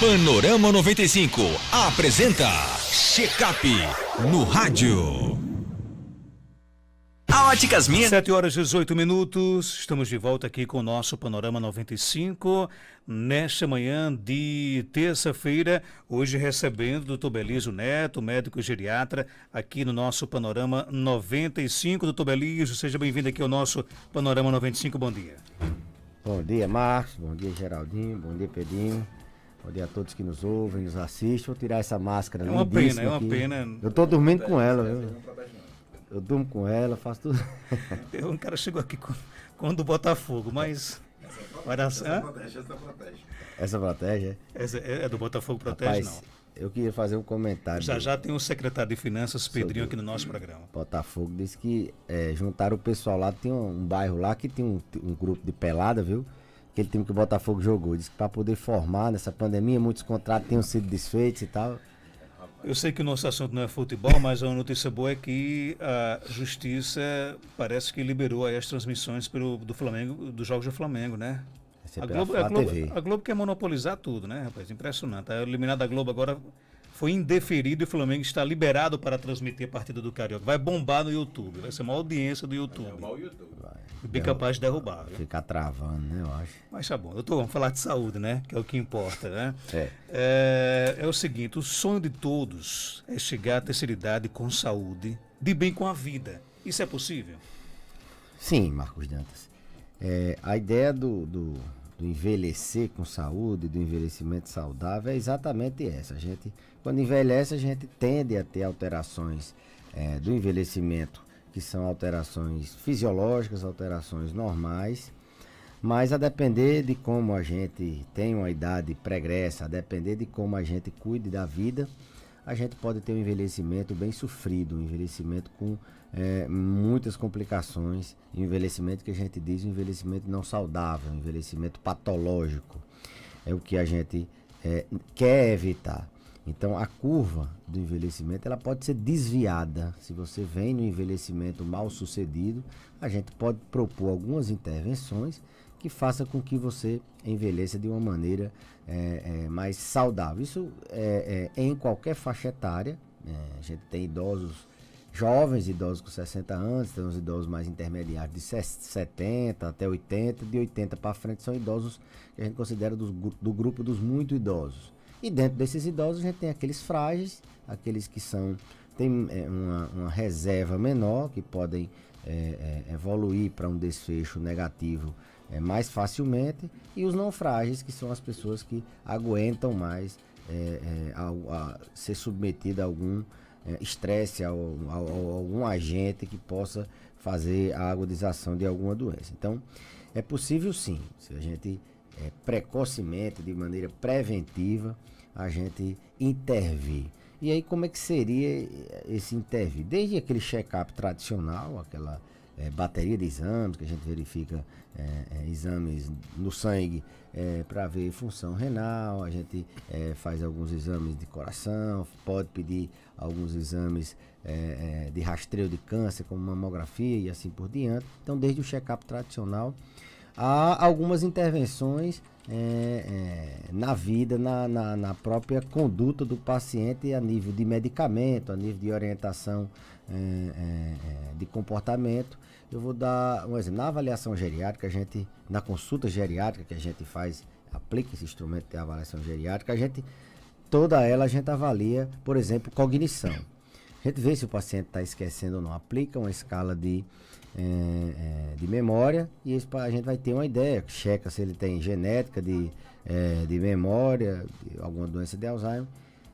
Panorama 95 apresenta Check-up no rádio. A Óticas Minha. 7h18, estamos de volta aqui com o nosso Panorama 95, nesta manhã de terça-feira, hoje recebendo o Dr. Belísio Neto, médico geriatra, aqui no nosso Panorama 95. Dr. Belísio, seja bem-vindo aqui ao nosso Panorama 95, bom dia. Bom dia, Marcos, bom dia, Geraldinho, bom dia, Pedrinho. Bom dia a todos que nos ouvem, nos assistem. Vou tirar essa máscara. É uma pena, é uma aqui. pena. Eu tô dormindo com ela, viu? Eu durmo com ela, faço tudo. Um cara chegou aqui quando o Botafogo, mas... Essa protege, é? Essa é do Botafogo Protege, Rapaz, não. eu queria fazer um comentário. Já tem o secretário de Finanças, Pedrinho, aqui no nosso programa. Botafogo disse que juntaram o pessoal lá, tem um bairro lá que tem um grupo de pelada, viu? Aquele time que o Botafogo jogou. Disse que para poder formar nessa pandemia, muitos contratos tenham sido desfeitos e tal. Eu sei que o nosso assunto não é futebol, mas a notícia boa é que a Justiça parece que liberou aí as transmissões do Flamengo, dos jogos do Flamengo, né? A Globo quer monopolizar tudo, né, rapaz? Impressionante. A eliminada Globo agora foi indeferido e o Flamengo está liberado para transmitir a partida do Carioca. Vai bombar no YouTube, vai ser uma audiência do YouTube. E bem capaz de derrubar. Viu? Ficar travando, né, eu acho. Mas tá bom, doutor, vamos falar de saúde, né? Que é o que importa, né? É o seguinte, o sonho de todos é chegar à terceira idade com saúde, de bem com a vida. Isso é possível? Sim, Marcos Dantas. A ideia do envelhecer com saúde, do envelhecimento saudável é exatamente essa. A gente, quando envelhece, a gente tende a ter alterações do envelhecimento, que são alterações fisiológicas, alterações normais, mas a depender de como a gente tem uma idade pregressa, a depender de como a gente cuide da vida, a gente pode ter um envelhecimento bem sofrido, um envelhecimento com muitas complicações, um envelhecimento que a gente diz um envelhecimento não saudável, um envelhecimento patológico, é o que a gente quer evitar. Então a curva do envelhecimento ela pode ser desviada. Se você vem no envelhecimento mal sucedido, a gente pode propor algumas intervenções que façam com que você envelheça de uma maneira mais saudável. Isso em qualquer faixa etária. A gente tem idosos jovens, idosos com 60 anos, tem os idosos mais intermediários de 70 até 80, de 80 para frente são idosos que a gente considera do grupo dos muito idosos. E dentro desses idosos a gente tem aqueles frágeis, aqueles que têm uma reserva menor, que podem evoluir para um desfecho negativo mais facilmente, e os não frágeis, que são as pessoas que aguentam mais a ser submetido a algum estresse, a algum agente que possa fazer a agudização de alguma doença. Então, é possível sim, se a gente precocemente, de maneira preventiva, a gente intervir. E aí como é que seria esse intervir? Desde aquele check-up tradicional, aquela bateria de exames, que a gente verifica exames no sangue para ver função renal, a gente faz alguns exames de coração, pode pedir alguns exames de rastreio de câncer, como mamografia e assim por diante. Então, desde o check-up tradicional, há algumas intervenções na vida, na própria conduta do paciente a nível de medicamento, a nível de orientação de comportamento. Eu vou dar um exemplo. Na avaliação geriátrica, na consulta geriátrica que a gente faz, aplica esse instrumento de avaliação geriátrica, toda ela a gente avalia, por exemplo, cognição. A gente vê se o paciente está esquecendo ou não. Aplica uma escala de memória e a gente vai ter uma ideia, checa se ele tem genética de memória, de alguma doença de Alzheimer,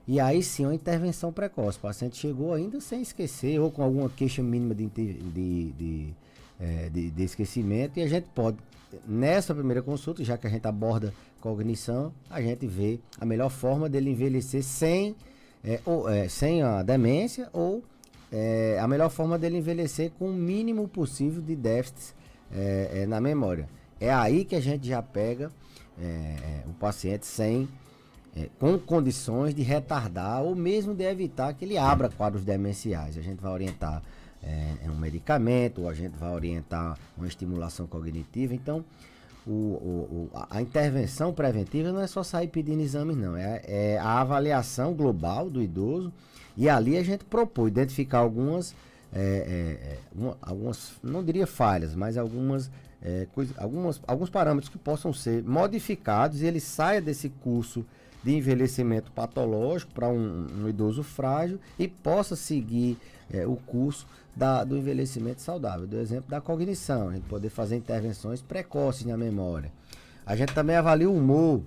e aí sim uma intervenção precoce. O paciente chegou ainda sem esquecer ou com alguma queixa mínima de esquecimento, e a gente pode, nessa primeira consulta, já que a gente aborda cognição, a gente vê a melhor forma dele envelhecer sem a demência ou a melhor forma dele envelhecer com o mínimo possível de déficits na memória. É aí que a gente já pega o paciente com condições de retardar ou mesmo de evitar que ele abra quadros demenciais. A gente vai orientar um medicamento, ou a gente vai orientar uma estimulação cognitiva. Então, a intervenção preventiva não é só sair pedindo exames, não. É a avaliação global do idoso. E ali a gente propõe identificar algumas, não diria falhas, mas alguns parâmetros que possam ser modificados e ele saia desse curso de envelhecimento patológico para um idoso frágil e possa seguir o curso do envelhecimento saudável. Do exemplo da cognição, a gente poder fazer intervenções precoces na memória. A gente também avalia o humor.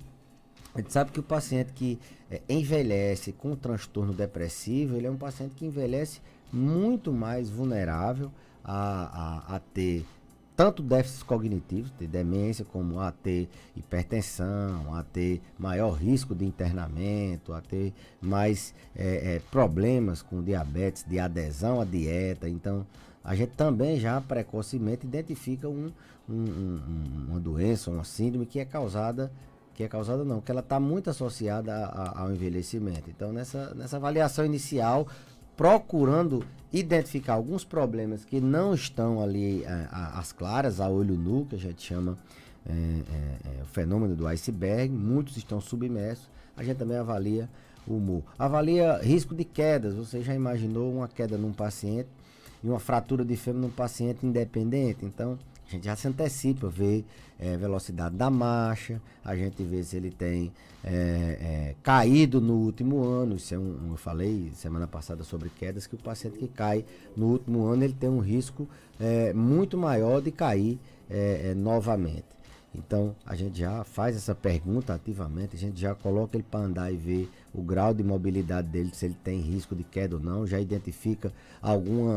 A gente sabe que o paciente que envelhece com transtorno depressivo, ele é um paciente que envelhece muito mais vulnerável a ter tanto déficits cognitivos, ter demência, como a ter hipertensão, a ter maior risco de internamento, a ter mais problemas com diabetes, de adesão à dieta. Então, a gente também já precocemente identifica uma doença, uma síndrome que ela está muito associada ao envelhecimento. Então, nessa avaliação inicial, procurando identificar alguns problemas que não estão ali às claras, a olho nu, que a gente chama o fenômeno do iceberg, muitos estão submersos. A gente também avalia o humor. Avalia risco de quedas. Você já imaginou uma queda num paciente e uma fratura de fêmur num paciente independente? Então, a gente já se antecipa, vê velocidade da marcha, a gente vê se ele tem caído no último ano. Isso eu falei semana passada sobre quedas, que o paciente que cai no último ano, ele tem um risco muito maior de cair novamente. Então, a gente já faz essa pergunta ativamente, a gente já coloca ele para andar e ver o grau de mobilidade dele, se ele tem risco de queda ou não, já identifica algum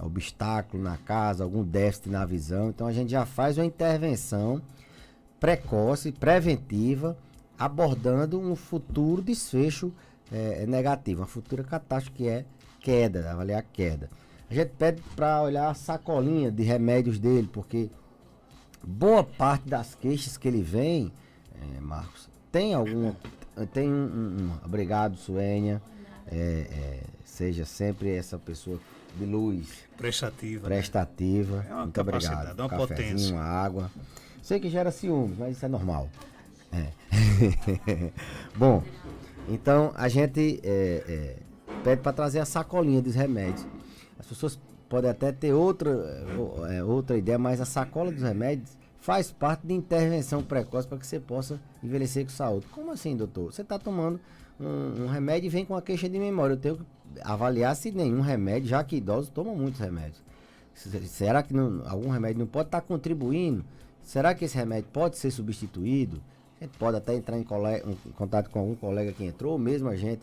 obstáculo na casa, algum déficit na visão. Então, a gente já faz uma intervenção precoce, preventiva, abordando um futuro desfecho negativo, uma futura catástrofe que é queda, avaliar a queda. A gente pede para olhar a sacolinha de remédios dele, porque boa parte das queixas que ele vem, Marcos, tem obrigado, Suênia, seja sempre essa pessoa de luz. Prestativa. Né? É uma muito capacidade, obrigado. É uma potência. Uma água. Sei que gera ciúmes, mas isso é normal. Bom, então a gente pede para trazer a sacolinha dos remédios. As pessoas podem até ter outra ideia, mas a sacola dos remédios faz parte de intervenção precoce para que você possa envelhecer com saúde. Como assim, doutor? Você está tomando um remédio e vem com a queixa de memória. Eu tenho que avaliar se nenhum remédio, já que idosos tomam muitos remédios. Será que algum remédio não pode estar contribuindo? Será que esse remédio pode ser substituído? A gente pode até entrar em contato com algum colega que entrou, ou mesmo a gente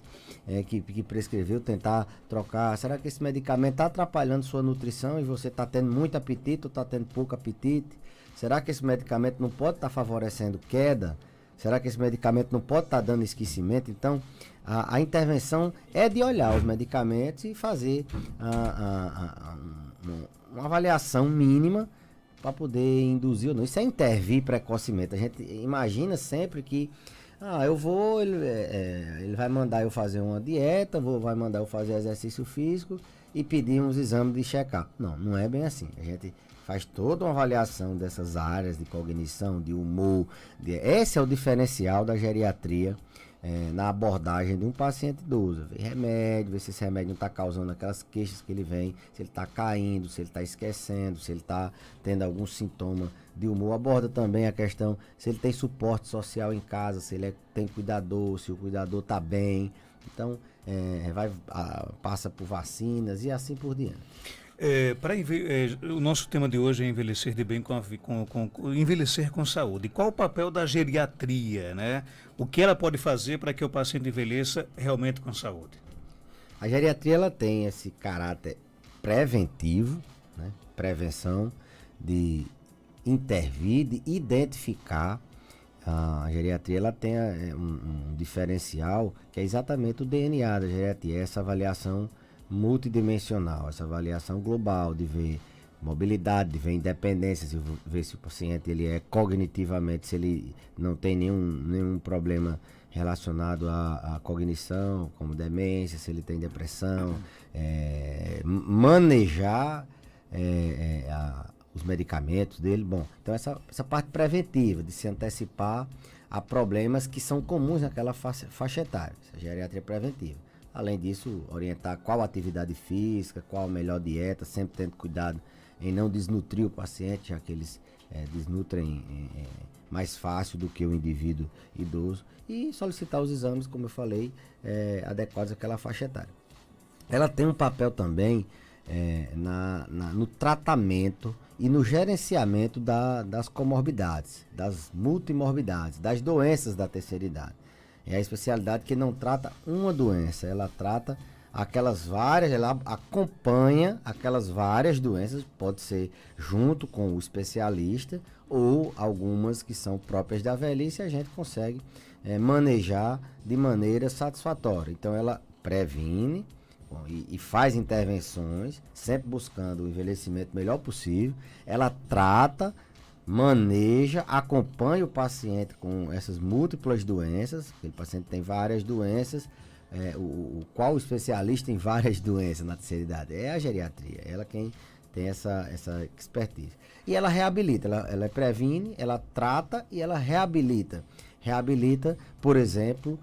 que prescreveu, tentar trocar. Será que esse medicamento está atrapalhando sua nutrição e você está tendo muito apetite ou está tendo pouco apetite? Será que esse medicamento não pode estar favorecendo queda? Será que esse medicamento não pode estar dando esquecimento? Então, a intervenção é de olhar os medicamentos e fazer uma avaliação mínima para poder induzir ou não. Isso é intervir precocemente. A gente imagina sempre que ele vai mandar eu fazer uma dieta, vai mandar eu fazer exercício físico e pedir uns exames de check-up. Não é bem assim. A gente faz toda uma avaliação dessas áreas de cognição, de humor. Esse é o diferencial da geriatria na abordagem de um paciente idoso. Ver remédio, ver se esse remédio não está causando aquelas queixas que ele vem, se ele está caindo, se ele está esquecendo, se ele está tendo algum sintoma de humor. Aborda também a questão se ele tem suporte social em casa, se ele tem cuidador, se o cuidador está bem. Então, passa por vacinas e assim por diante. O nosso tema de hoje é envelhecer de bem envelhecer com saúde. Qual o papel da geriatria, né? O que ela pode fazer para que o paciente envelheça realmente com saúde? A geriatria ela tem esse caráter preventivo, né? Prevenção, de intervir, de identificar. A geriatria ela tem um diferencial que é exatamente o DNA da geriatria, essa avaliação multidimensional, essa avaliação global de ver mobilidade, de ver independência, de ver se o paciente ele é cognitivamente, se ele não tem nenhum problema relacionado à cognição, como demência, se ele tem depressão, manejar os medicamentos dele. Bom, então essa parte preventiva, de se antecipar a problemas que são comuns naquela faixa etária, essa geriatria preventiva. Além disso, orientar qual atividade física, qual a melhor dieta, sempre tendo cuidado em não desnutrir o paciente, já que eles desnutrem mais fácil do que o indivíduo idoso, e solicitar os exames, como eu falei, adequados àquela faixa etária. Ela tem um papel também no tratamento e no gerenciamento das comorbidades, das multimorbidades, das doenças da terceira idade. É a especialidade que não trata uma doença, ela trata aquelas várias, ela acompanha aquelas várias doenças, pode ser junto com o especialista ou algumas que são próprias da velhice, a gente consegue manejar de maneira satisfatória. Então ela previne e faz intervenções, sempre buscando o envelhecimento melhor possível, ela trata, maneja, acompanha o paciente com essas múltiplas doenças, aquele paciente tem várias doenças, qual especialista em várias doenças na terceira idade? É a geriatria, ela quem tem essa expertise. E ela reabilita, ela previne, ela trata e ela reabilita. Reabilita, por exemplo,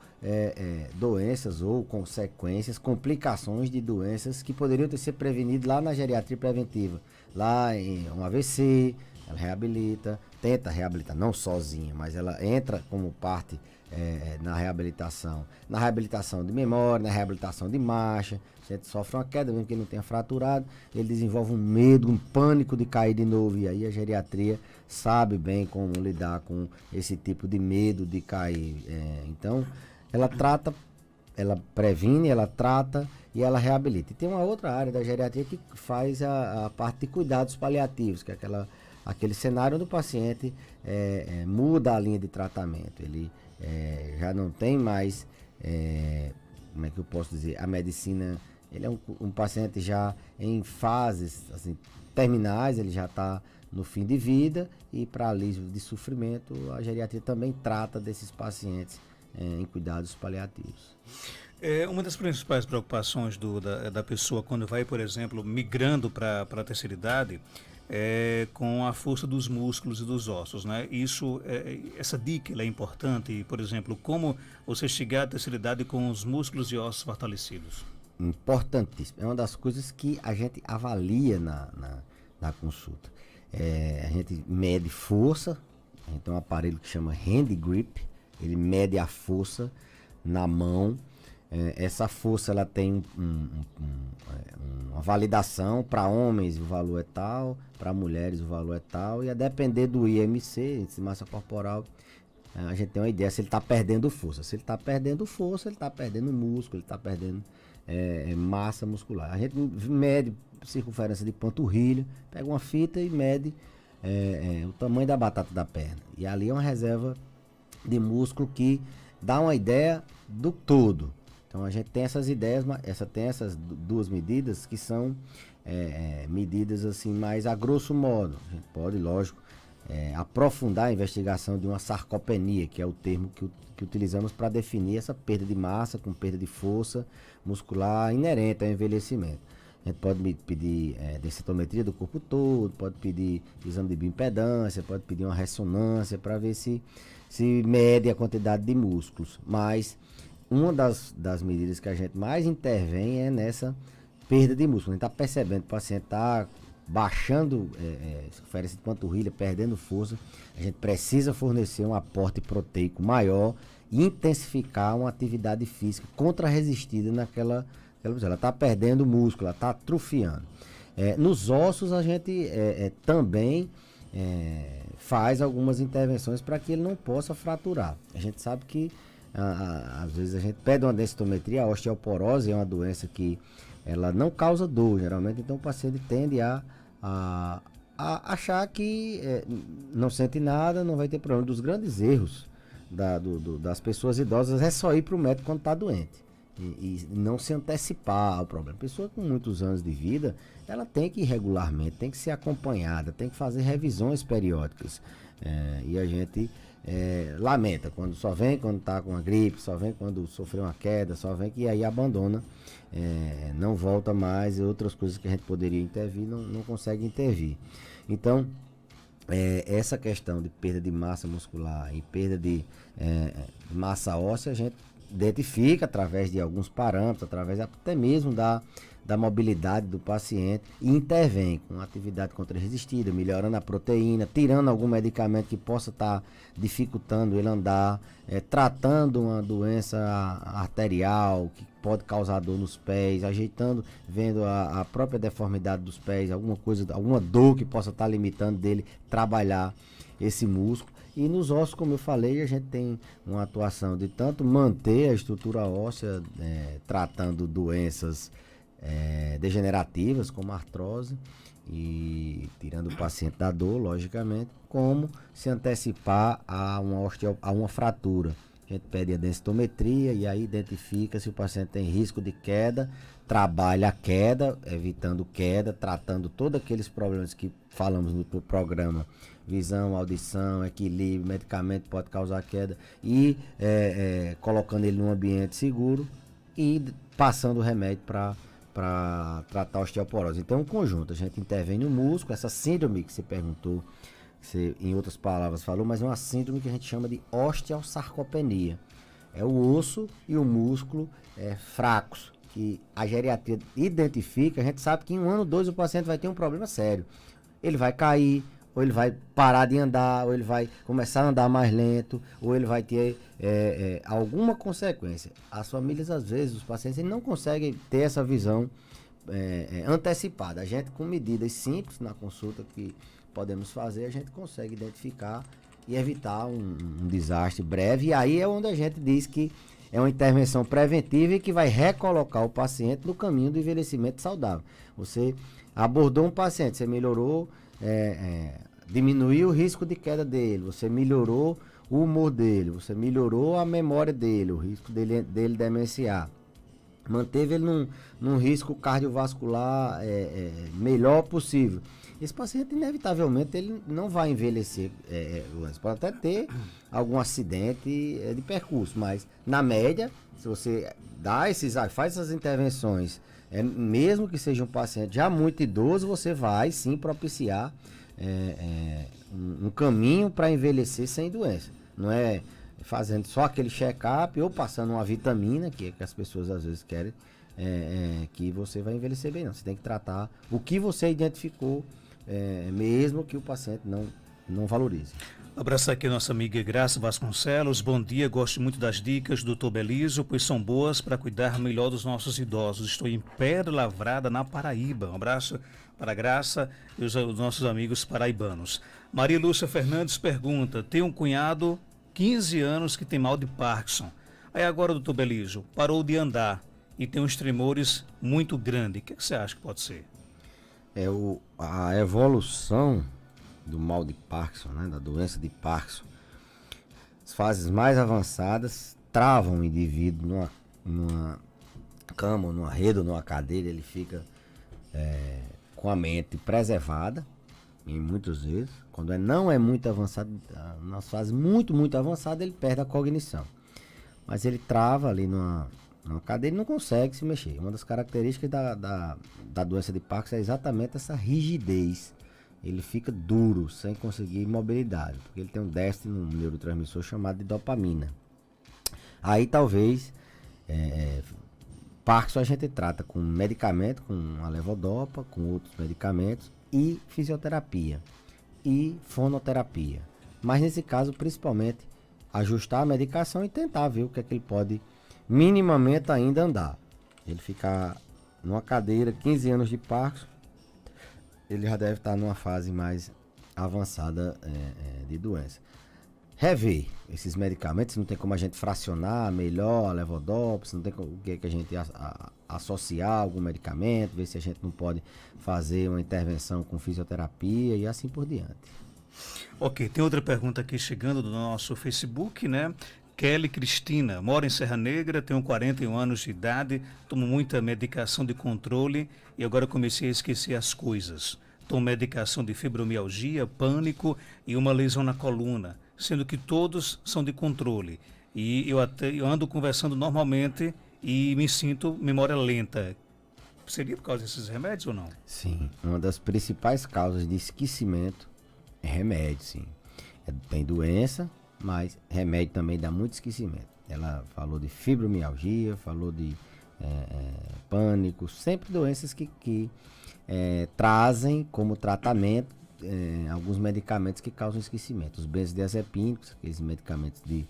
doenças ou consequências, complicações de doenças que poderiam ter sido prevenidas lá na geriatria preventiva. Lá em um AVC, ela reabilita, tenta reabilitar, não sozinha, mas ela entra como parte na reabilitação de memória, na reabilitação de marcha. Se ele sofre uma queda, mesmo que ele não tenha fraturado, ele desenvolve um medo, um pânico de cair de novo, e aí a geriatria sabe bem como lidar com esse tipo de medo de cair. Então, ela trata, ela previne, ela trata e ela reabilita. E tem uma outra área da geriatria que faz a parte de cuidados paliativos, que é aquele cenário onde o paciente muda a linha de tratamento. Ele já não tem mais, como é que eu posso dizer, a medicina, ele é um paciente já em fases assim, terminais, ele já está no fim de vida, e para alívio de sofrimento, a geriatria também trata desses pacientes em cuidados paliativos. Uma das principais preocupações da pessoa quando vai, por exemplo, migrando para a terceira idade, com a força dos músculos e dos ossos, né? Essa dica é importante, por exemplo, como você chegar à terceira idade com os músculos e ossos fortalecidos. Importantíssimo. É uma das coisas que a gente avalia na consulta. A gente mede força, a gente tem um aparelho que chama hand grip, ele mede a força na mão. Essa força ela tem uma validação. Para homens o valor é tal, para mulheres o valor é tal, e a depender do IMC, índice de massa corporal, a gente tem uma ideia se ele está perdendo força. Se ele está perdendo força, ele está perdendo músculo, ele está perdendo massa muscular. A gente mede circunferência de panturrilha, pega uma fita e mede o tamanho da batata da perna. E ali é uma reserva de músculo que dá uma ideia do todo. Então a gente tem essas ideias, tem essas duas medidas que são medidas assim mais a grosso modo. A gente pode, lógico, aprofundar a investigação de uma sarcopenia, que é o termo que utilizamos para definir essa perda de massa com perda de força muscular inerente ao envelhecimento. A gente pode pedir densitometria do corpo todo, pode pedir exame de bioimpedância, pode pedir uma ressonância para ver se mede a quantidade de músculos. Mas uma das medidas que a gente mais intervém é nessa perda de músculo. A gente está percebendo que o paciente está baixando circunferência de panturrilha, perdendo força. A gente precisa fornecer um aporte proteico maior e intensificar uma atividade física contra-resistida naquela pessoa. Ela está perdendo músculo, ela está atrofiando. Nos ossos a gente também faz algumas intervenções para que ele não possa fraturar. A gente sabe que às vezes a gente pede uma densitometria. A osteoporose é uma doença que ela não causa dor, geralmente, então o paciente tende a achar que não sente nada, não vai ter problema. Um dos grandes erros das pessoas idosas é só ir para o médico quando está doente e não se antecipar ao problema. A pessoa com muitos anos de vida, ela tem que ir regularmente, tem que ser acompanhada, tem que fazer revisões periódicas, e a gente lamenta quando só vem quando está com a gripe, só vem quando sofreu uma queda, só vem que aí abandona, não volta mais, e outras coisas que a gente poderia intervir não consegue intervir. Então, essa questão de perda de massa muscular e perda de massa óssea, a gente identifica através de alguns parâmetros, através até mesmo da mobilidade do paciente, e intervém com atividade contra-resistida, melhorando a proteína, tirando algum medicamento que possa estar dificultando ele andar, tratando uma doença arterial que pode causar dor nos pés, ajeitando, vendo a própria deformidade dos pés, alguma dor que possa estar limitando dele trabalhar esse músculo. E nos ossos, como eu falei, a gente tem uma atuação de tanto manter a estrutura óssea, tratando doenças degenerativas, como artrose, e tirando o paciente da dor, logicamente, como se antecipar a uma fratura. A gente pede a densitometria e aí identifica se o paciente tem risco de queda, trabalha a queda, evitando queda, tratando todos aqueles problemas que falamos no programa, visão, audição, equilíbrio, medicamento pode causar queda, e colocando ele num ambiente seguro e passando o remédio para tratar a osteoporose. Então, um conjunto, a gente intervém no músculo, essa síndrome que você perguntou, você, em outras palavras, falou, mas é uma síndrome que a gente chama de osteosarcopenia. É o osso e o músculo fracos, que a geriatria identifica. A gente sabe que em 1 ano, 2, o paciente vai ter um problema sério. Ele vai cair, ou ele vai parar de andar, ou ele vai começar a andar mais lento, ou ele vai ter alguma consequência. As famílias, às vezes, os pacientes não conseguem ter essa visão antecipada. A gente, com medidas simples na consulta que podemos fazer, a gente consegue identificar e evitar um desastre breve. E aí é onde a gente diz que é uma intervenção preventiva e que vai recolocar o paciente no caminho do envelhecimento saudável. Você abordou um paciente, você melhorou, diminuiu o risco de queda dele, você melhorou o humor dele, você melhorou a memória dele, o risco dele demenciar. Manteve ele num risco cardiovascular melhor possível. Esse paciente, inevitavelmente, ele não vai envelhecer. Pode até ter algum acidente de percurso, mas, na média, se você faz essas intervenções, mesmo que seja um paciente já muito idoso, você vai, sim, propiciar um caminho para envelhecer sem doença. Não é fazendo só aquele check-up ou passando uma vitamina, que as pessoas às vezes querem, que você vai envelhecer bem. Não, você tem que tratar o que você identificou, mesmo que o paciente não valorize. Abraçar aqui a nossa amiga Graça Vasconcelos. Bom dia, gosto muito das dicas do Dr. Belizo, pois são boas para cuidar melhor dos nossos idosos. Estou em Pedra Lavrada, na Paraíba. Um abraço para a Graça e os nossos amigos paraibanos. Maria Lúcia Fernandes pergunta: tem um cunhado, 15 anos, que tem mal de Parkinson. Aí agora, Dr. Belizo, parou de andar e tem uns tremores muito grandes. O que você acha que pode ser? A evolução do mal de Parkinson, né, da doença de Parkinson, as fases mais avançadas travam o indivíduo numa cama, numa rede ou numa cadeira. Ele fica com a mente preservada, e muitas vezes, quando não é muito avançado, nas fases muito, muito avançadas, ele perde a cognição. Mas ele trava ali numa cadeira e não consegue se mexer. Uma das características da doença de Parkinson é exatamente essa rigidez. Ele fica duro, sem conseguir mobilidade, porque ele tem um déficit no neurotransmissor chamado de dopamina. Aí talvez Parkinson a gente trata com medicamento, com a levodopa, com outros medicamentos, e fisioterapia e fonoterapia. Mas nesse caso, principalmente, ajustar a medicação e tentar ver o que é que ele pode minimamente ainda andar. Ele ficar numa cadeira, 15 anos de Parkinson, ele já deve estar numa fase mais avançada de doença. Rever esses medicamentos, não tem como a gente fracionar melhor a levodopa, não tem o que a gente associar algum medicamento, ver se a gente não pode fazer uma intervenção com fisioterapia e assim por diante. Ok, tem outra pergunta aqui chegando do nosso Facebook, né? Kelly Cristina, moro em Serra Negra, tenho 41 anos de idade, tomo muita medicação de controle e agora comecei a esquecer as coisas. Tomo medicação de fibromialgia, pânico e uma lesão na coluna, sendo que todos são de controle. E eu ando conversando normalmente e me sinto memória lenta. Seria por causa desses remédios ou não? Sim, uma das principais causas de esquecimento é remédio, sim. Tem doença, mas remédio também dá muito esquecimento. Ela falou de fibromialgia, falou de pânico, sempre doenças que trazem como tratamento alguns medicamentos que causam esquecimento. Os benzodiazepínicos, aqueles medicamentos de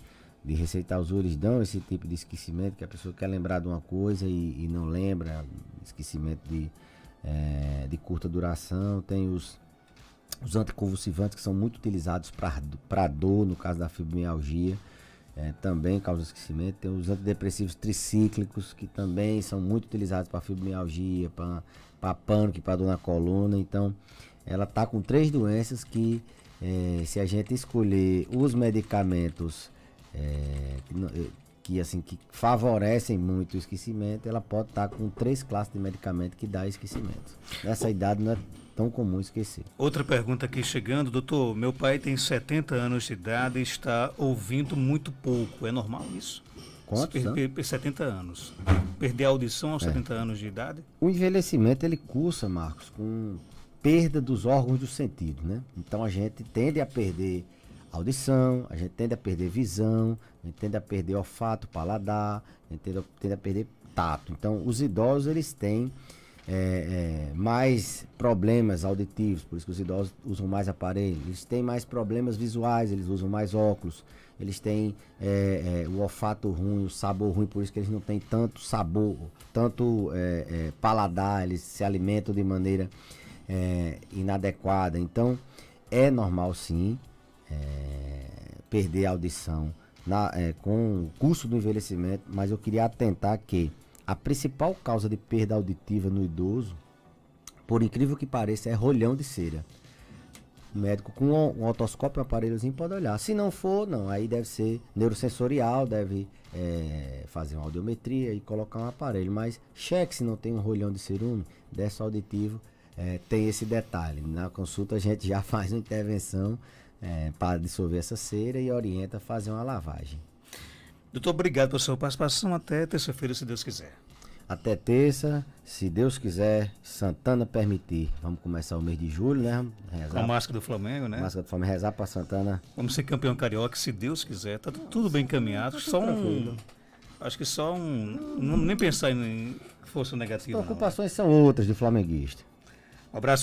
receitar usuários dão esse tipo de esquecimento, que a pessoa quer lembrar de uma coisa e não lembra, esquecimento de curta duração. Tem os anticonvulsivantes que são muito utilizados para dor, no caso da fibromialgia, também causa esquecimento. Tem os antidepressivos tricíclicos, que também são muito utilizados para fibromialgia, para pânico e para dor na coluna. Então, ela está com 3 doenças que, se a gente escolher os medicamentos que favorecem muito o esquecimento, ela pode estar com 3 classes de medicamento que dá esquecimento. Nessa idade não é tão comum esquecer. Outra pergunta aqui chegando, doutor, meu pai tem 70 anos de idade e está ouvindo muito pouco, é normal isso? Quantos anos? 70 anos. Perder a audição aos 70 anos de idade? O envelhecimento, ele cursa, Marcos, com perda dos órgãos do sentido, né? Então a gente tende a perder audição, a gente tende a perder visão, a gente tende a perder olfato, paladar, a gente tende a perder tato. Então os idosos, eles têm mais problemas auditivos, por isso que os idosos usam mais aparelhos. Eles têm mais problemas visuais, eles usam mais óculos. Eles têm o olfato ruim, o sabor ruim, por isso que eles não têm tanto sabor, tanto paladar, eles se alimentam de maneira inadequada. Então é normal sim perder a audição com o curso do envelhecimento, mas eu queria atentar que a principal causa de perda auditiva no idoso, por incrível que pareça, é rolhão de cera. O médico com um otoscópio, um aparelhozinho, pode olhar. Se não for, não, aí deve ser neurosensorial, deve fazer uma audiometria e colocar um aparelho. Mas cheque se não tem um rolhão de cerume, déficit auditivo, tem esse detalhe. Na consulta a gente já faz uma intervenção para dissolver essa cera e orienta a fazer uma lavagem. Doutor, obrigado pela sua participação. Até terça-feira, se Deus quiser. Até terça, se Deus quiser, Santana permitir. Vamos começar o mês de julho, né? Com a máscara do Flamengo, né? Máscara do Flamengo, rezar para Santana. Vamos ser campeão carioca, se Deus quiser. Tá tudo bem encaminhado. Acho que nem pensar em força negativa. As preocupações são outras de flamenguista. Um abraço.